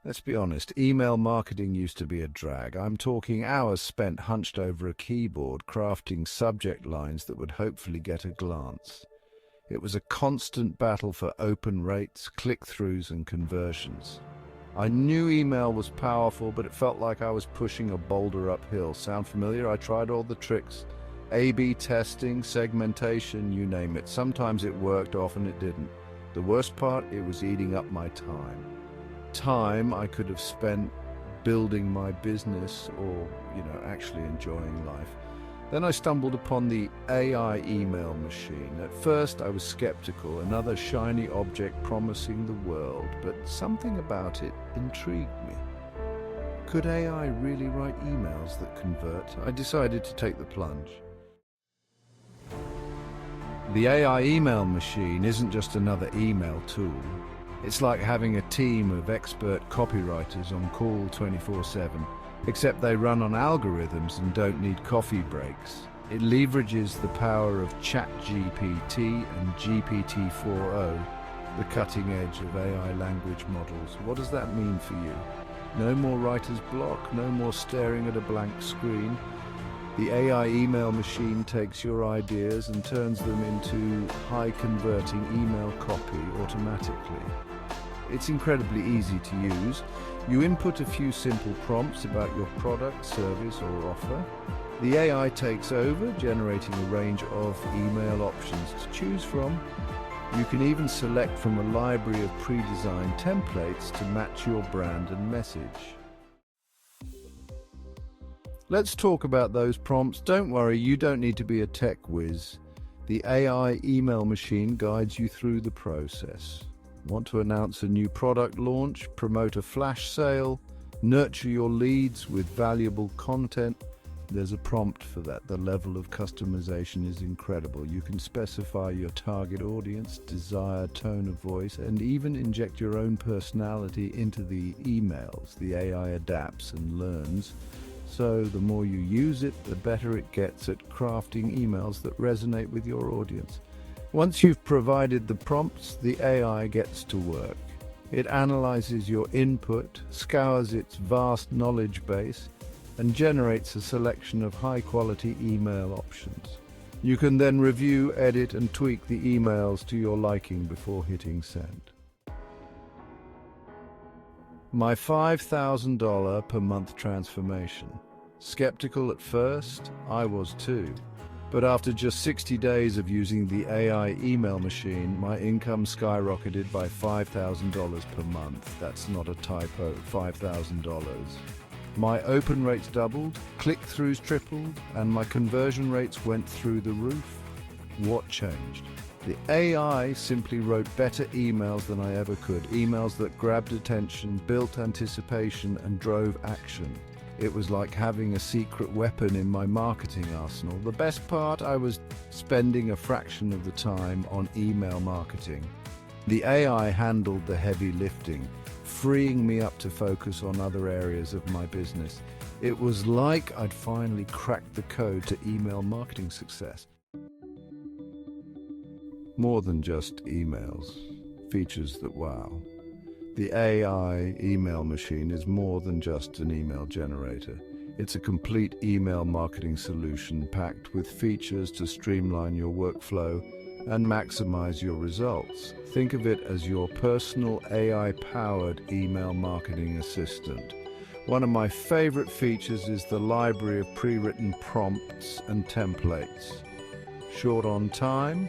Let's be honest, email marketing used to be a drag. I'm talking hours spent hunched over a keyboard crafting subject lines that would hopefully get a glance. It was a constant battle for open rates, click-throughs, and conversions. I knew email was powerful, but it felt like I was pushing a boulder uphill. Sound familiar? I tried all the tricks. A/B testing, segmentation, you name it. Sometimes it worked, often it didn't. The worst part, it was eating up my time. Time I could have spent building my business or, actually enjoying life. Then I stumbled upon the AI email machine. At first I was skeptical, another shiny object promising the world, but something about it intrigued me. Could AI really write emails that convert? I decided to take the plunge. The AI email machine isn't just another email tool. It's like having a team of expert copywriters on call 24/7, except they run on algorithms and don't need coffee breaks. It leverages the power of ChatGPT and GPT-4o, the cutting edge of AI language models. What does that mean for you? No more writer's block, no more staring at a blank screen. The AI email machine takes your ideas and turns them into high-converting email copy automatically. It's incredibly easy to use. You input a few simple prompts about your product, service, or offer. The AI takes over, generating a range of email options to choose from. You can even select from a library of pre-designed templates to match your brand and message. Let's talk about those prompts. Don't worry, you don't need to be a tech whiz. The AI email machine guides you through the process. Want to announce a new product launch, promote a flash sale, nurture your leads with valuable content? There's a prompt for that. The level of customization is incredible. You can specify your target audience, desired tone of voice, and even inject your own personality into the emails. The AI adapts and learns. So the more you use it, the better it gets at crafting emails that resonate with your audience. Once you've provided the prompts, the AI gets to work. It analyzes your input, scours its vast knowledge base, and generates a selection of high-quality email options. You can then review, edit, and tweak the emails to your liking before hitting send. My $5,000 per month transformation. Skeptical at first? I was too. But after just 60 days of using the AI email machine, my income skyrocketed by $5,000 per month. That's not a typo, $5,000. My open rates doubled, click-throughs tripled, and my conversion rates went through the roof. What changed? The AI simply wrote better emails than I ever could, emails that grabbed attention, built anticipation, and drove action. It was like having a secret weapon in my marketing arsenal. The best part, I was spending a fraction of the time on email marketing. The AI handled the heavy lifting, freeing me up to focus on other areas of my business. It was like I'd finally cracked the code to email marketing success. More than just emails, features that wow. The AI email machine is more than just an email generator. It's a complete email marketing solution packed with features to streamline your workflow and maximize your results. Think of it as your personal AI-powered email marketing assistant. One of my favorite features is the library of pre-written prompts and templates. Short on time?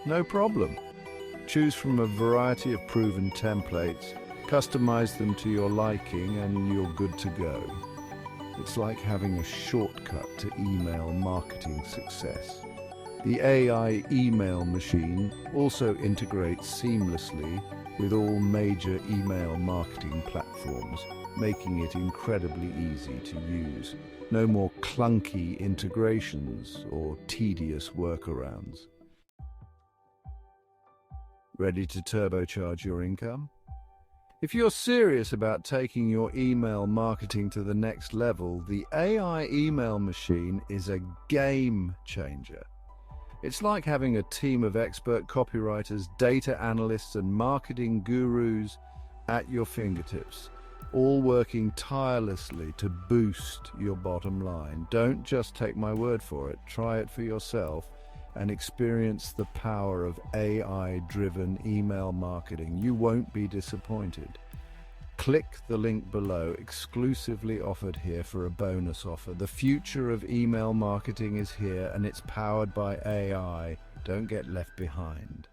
No problem. Choose from a variety of proven templates, customize them to your liking, and you're good to go. It's like having a shortcut to email marketing success. The AI email machine also integrates seamlessly with all major email marketing platforms, making it incredibly easy to use. No more clunky integrations or tedious workarounds. Ready to turbocharge your income? If you're serious about taking your email marketing to the next level, the AI email machine is a game changer. It's like having a team of expert copywriters, data analysts, and marketing gurus at your fingertips. all working tirelessly to boost your bottom line. Don't just take my word for it. Try it for yourself and experience the power of AI-driven email marketing. You won't be disappointed. Click the link below, exclusively offered here for a bonus offer. The future of email marketing is here and it's powered by AI. Don't get left behind.